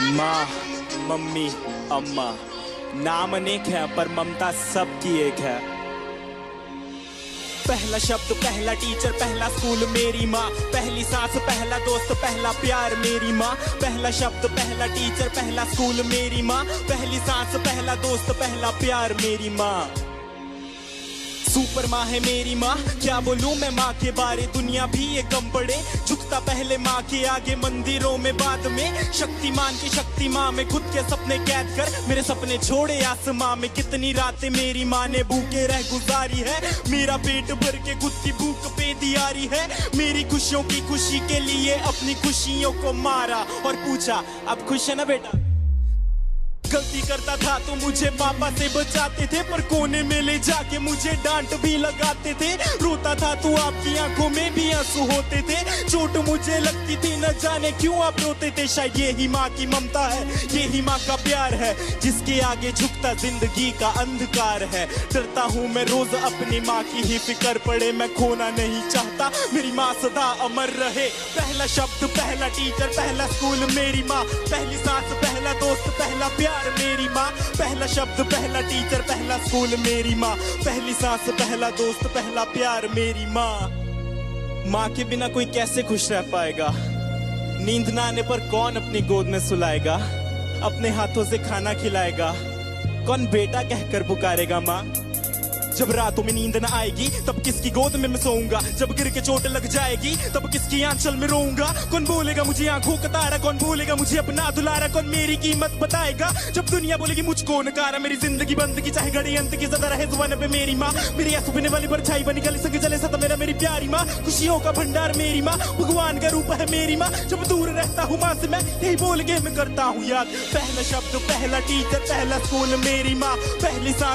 माँ, मम्मी, अम्मा, नाम अनेक है पर ममता सबकी एक है। पहला शब्द, पहला टीचर, पहला स्कूल मेरी माँ, पहली सांस, पहला दोस्त, पहला प्यार मेरी माँ। पहला शब्द, पहला टीचर, पहला स्कूल मेरी माँ, पहली सांस, पहला दोस्त, पहला प्यार मेरी माँ। सुपर माँ है मेरी माँ, क्या बोलूं मैं माँ के बारे, दुनिया भी ये कम पड़े। झुकता पहले माँ के आगे, मंदिरों में बाद में। शक्तिमान की शक्ति माँ में खुद के सपने कैद कर मेरे सपने छोड़े आसमां में। कितनी रातें मेरी माँ ने भूखे रह गुजारी है, मेरा पेट भर के खुद की भूख पे दियारी है। मेरी खुशियों की खुशी के लिए अपनी खुशियों को मारा और पूछा अब खुश है ना बेटा। गलती करता था तो मुझे पापा से बचाते थे, पर कोने में ले जाके मुझे डांट भी लगाते थे। रोता था तो आपकी आंखों में भी आंसू होते थे। चोट मुझे लगती थी न जाने क्यों आप रोते थे। शायद यही माँ की ममता है, यही माँ का प्यार है, जिसके आगे झुकता जिंदगी का अंधकार है। डरता हूँ मैं रोज अपनी माँ की ही फिक्र पड़े, मैं खोना नहीं चाहता मेरी माँ सदा अमर रहे। पहला शब्द, पहला टीचर, पहला स्कूल मेरी माँ, पहली सांस, पहला दोस्त, पहला प्यार मेरी माँ। पहला शब्द, पहला टीचर, पहला स्कूल मेरी माँ, पहली सांस, पहला दोस्त, पहला प्यार मेरी माँ। माँ के बिना कोई कैसे खुश रह पाएगा, नींद ना आने पर कौन अपनी गोद में सुलाएगा, अपने हाथों से खाना खिलाएगा, कौन बेटा कहकर पुकारेगा माँ। जब रातों में नींद न आएगी तब किसकी गोद में मैं सोऊंगा, जब गिर के चोट लग जाएगी तब किसकी आंचल में रोऊंगा। कौन बोलेगा मुझे आंखों का तारा, कौन बोलेगा मुझे अपना दुलारा, कौन मेरी कीमत बताएगा जब दुनिया बोलेगी मुझको नकारा। मेरी जिंदगी बंद की चाहे घड़ी अंत की सदा रहे जुबान पे मेरी माँ। मेरी आंसू पीने वाली परछाई बनी गली संग जले सदा मेरा मेरी प्यारी माँ। खुशियों का भंडार मेरी माँ, भगवान का रूप है मेरी माँ। जब दूर रहता हूँ माँ से मैं यही बोल के मैं करता हूँ याद। पहला शब्द, पहला टीचर, पहला स्कूल मेरी माँ, पहली सांस,